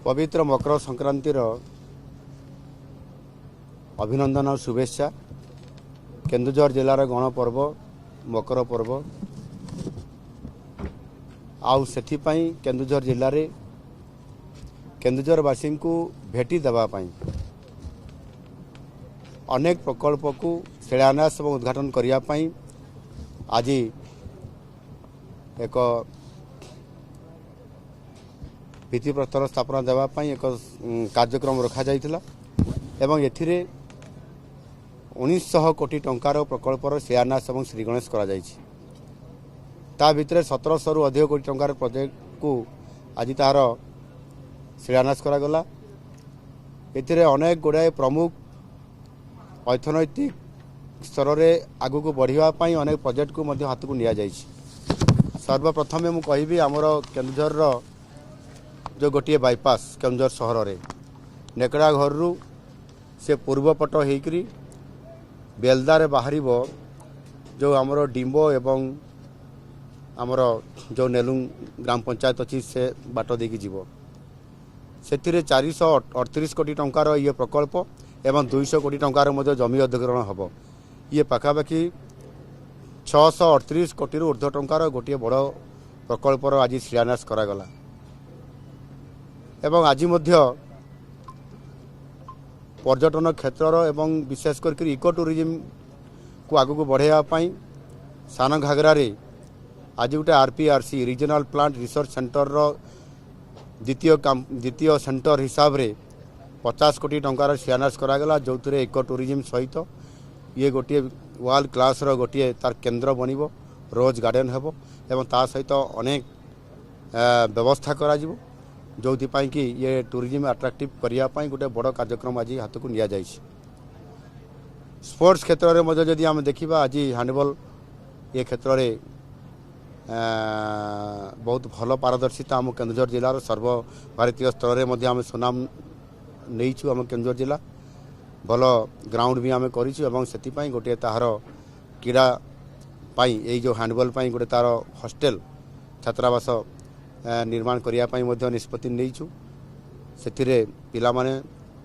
पवित्र मकर संक्रांतिर अभिनंदन और शुभेच्छा। केन्दुझर जिलार गणपर्व मकर पर्व आउ सेथिपाई केन्दुझर जिले में केन्दुझरवासी को भेटी देवाई अनेक प्रकल्प को शिलान्यास और उद्घाटन करने आज एक भित्तिप्रस्तर स्थापना देवाई एक कार्यक्रम रखा जाइथिला एवं एथिरे 1900 कोटी टंकार प्रकल्पर शिलान्यास और श्रीगणेश करा जाइछि। ता भितरे 1700 रु अधिक कोटी टंकार प्रोजेक्ट को आज तार शिलान्यास करागला। एथिरे अनेक गुड़ाए प्रमुख अर्थनैतिक स्तर में आगू बढ़ापी अनेक प्रोजेक्ट को मध्य हाथ को नि सर्वप्रथमे मु कहिबी आमर केन्दुझर जो गोटे बाईपास केन्दुझर सहर में नेकड़ा घर से पूर्वपट होकरी बेलदारे बाहर जो आमर डिम्बो एवं आमर जो नेलुंग ग्राम पंचायत अच्छी से बाट देकी जीव से 438 कोटी टंकार ये प्रकल्प एवं 200 कोटी टंकार जमी अधिग्रहण हम ये पाखापाखि 638 कोटी ऊर्ध्व टंकार गोटे बड़ प्रकल्पर आज शिलान्यास करागला। एवं आज पर्यटन क्षेत्र एवं विशेषकर इको टूरिज्म को आगू बढ़ावाई सान घागरारे आज गोटे आरपीआरसी रीजनल प्लांट रिसर्च सेंटर द्वितीय सेंटर हिसाब रे 50 कोटी टंकार शिलान्यास करागला जो इको टूरिज्म सहित ये गोटे वर्ल्ड क्लास गोटे तार केन्द्र बनिबो रोज गार्डन हेबो एवं ता सहित अनेक व्यवस्था करा जिवो जोपाई कि ये टूरिज्म अट्राक्टिव करने गोटे बड़ कार्यक्रम आज हाथ को नि जाइए। स्पोर्ट्स क्षेत्र में जदि आम देखा आज हैंडबॉल ये क्षेत्र में बहुत भल पारदर्शिता आम केन्दुझर जिलार सर्वभारतीय स्तर में आम सुनाम नहीं आम केन्दुझर जिला भल ग्राउंड भी आम कर गोटे तार क्रीड़ा ये जो हैंडबॉल गोटे तार हॉस्टेल छात्रावास निर्माण करने निष्पत्ति नहीं से पिला माने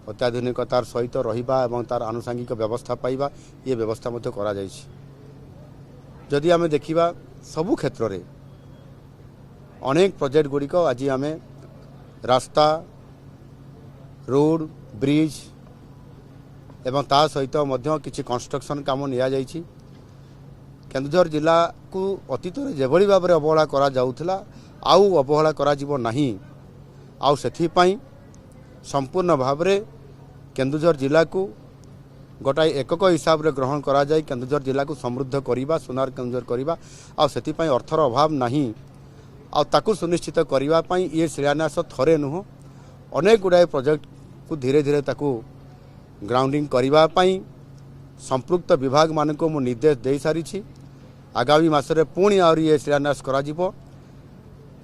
अत्याधुनिकतार सहित रहिबा एवं तार आनुषंगिक व्यवस्था पाइबा ये व्यवस्था मध्य करा जाइछि। जदि आमे देखिबा सबु क्षेत्र रे अनेक प्रोजेक्ट गुड़िक आज आम रास्ता रोड ब्रिज एवं ता सहित मध्य किछि कंस्ट्रक्शन काम निया जाइछि। केन्दुझर जिला को अतीत जेभली भाव में अवहेला करा जाउथला आउ अवहेला करा जीवो नहीं आउ सेथिपाई संपूर्ण भाव में केन्दुझर जिला को गोटाए एकक हिसाब रे ग्रहण करा जाय केन्दुझर जिला को समृद्ध करिबा सुनार केन्दुझर करिबा आउ सेथिपाई अर्थर अभाव नहीं आउ ताकू सुनिश्चित करिबा पई ये शिलान्यास थरे नुह अनेक गुड़ाए प्रोजेक्ट को धीरे धीरे ताकू ग्राउंडिंग करिबा पई संपृक्त विभाग मान को मु निर्देश दे सारी आगामी मासरे पुणी आउरी ये शिलान्यास करा जिवो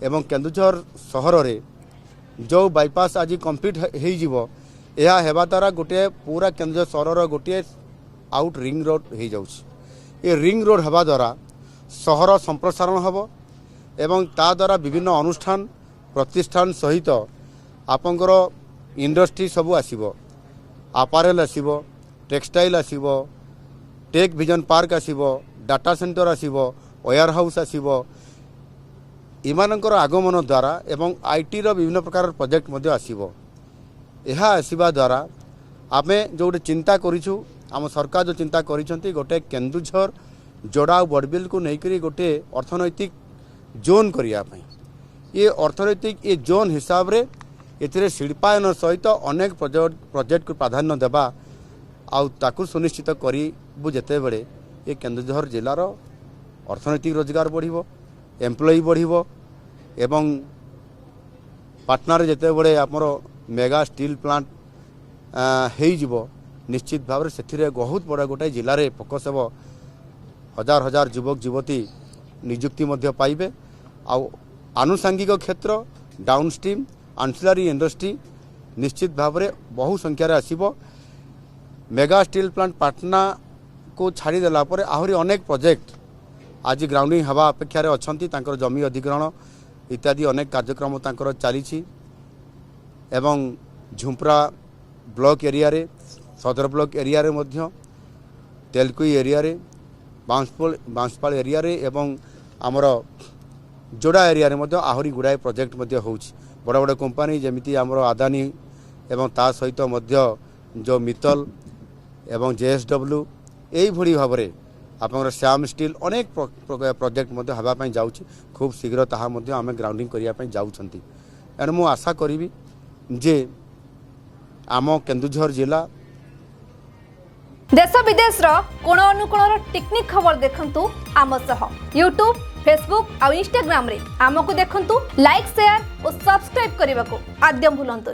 एवं केन्दुझर सहर रे जो बाईपास आज कंप्लीट हो हेबा द्वारा गोटे पूरा केन्दुझर सहर गोटे आउट रिंग रोड हो जाउछि। ये रिंग रोड हेबा द्वारा सहर संप्रसारण हबो एवं ता द्वारा विभिन्न अनुष्ठान प्रतिष्ठान सहित आपंकर इंडस्ट्री सबू आसीबो आपारेल आसीबो टेक्सटाइल आसीबो टेक विजन पार्क आसीबो डाटा सेंटर आसीबो वेयर हाउस आसीबो इमानकर आगमन द्वारा एवं आईटी रो विभिन्न प्रकार प्रोजेक्ट मध्य आसीबो। एहा आसीबा द्वारा आमे जो गोटे चिंता करिछु आम सरकार जो चिंता करिसंती गोटे केन्दुझर जोड़ा बड़बिल को लेकर गोटे अर्थनैतिक जोन करिया पई ये अर्थनैतिक ये जोन हिसाब रे एथिरे शिल्पायन सहित अनेक प्रोजेक्ट को प्राधान्य देबा आउ ताकू सुनिश्चित करू जेते बेले ये केन्दुझर जिलार अर्थनैतिक रोजगार बढ़िबो एम्प्लॉय बढ़िबो एवं पाटना रे जेते बड़े आमर मेगा स्टील प्लांट हो निश्चित भाव से बहुत बड़ा गोटे जिले में फोकस हो हजार हजार युवक युवती निजुक्ति मध्य पाइबे आउ आनुषंगिक क्षेत्र डाउनस्ट्रीम आंसिलरी इंडस्ट्री निश्चित भाव में बहु संख्यार आसीबो। मेगा स्टील प्लांट पाटना को छाड़देला आहरी अनेक प्रोजेक्ट आज ग्राउंडिंग हवा अपेक्षा अच्छा जमी अधिग्रहण इत्यादि अनेक कार्यक्रम चली एवं झुंपरा ब्लॉक एरिया रे सदर ब्लॉक एरिया रे मध्य तेलकुई एरिया रे बांसपाल एरिया रे एवं आमर जोड़ा एरिया रे मध्य आहरी गुड़ाए प्रोजेक्ट मध्य होउछि बड़ बड़ कंपनी जेमिति आमर अदानी एवं ता सहित मध्य जो मित्तल एवं जेएसडब्ल्यू एई भली भाबरे आपनर श्याम स्टील अनेक प्रोजेक्ट मध्य हवा पई जाउछि खूब शीघ्र ताहा मध्य आमे ग्राउंडिंग करिया पई जाउछंती एन मु आशा करिवि जे आम केन्दुझर जिला देश विदेश कोण अनुकोण टेक्निक खबर देखंतु आम सह यूट्यूब फेसबुक और इंस्टाग्राम रे आमको देखंतु लाइक शेयर और सब्सक्राइब करने को आद्य भूलंतुनी।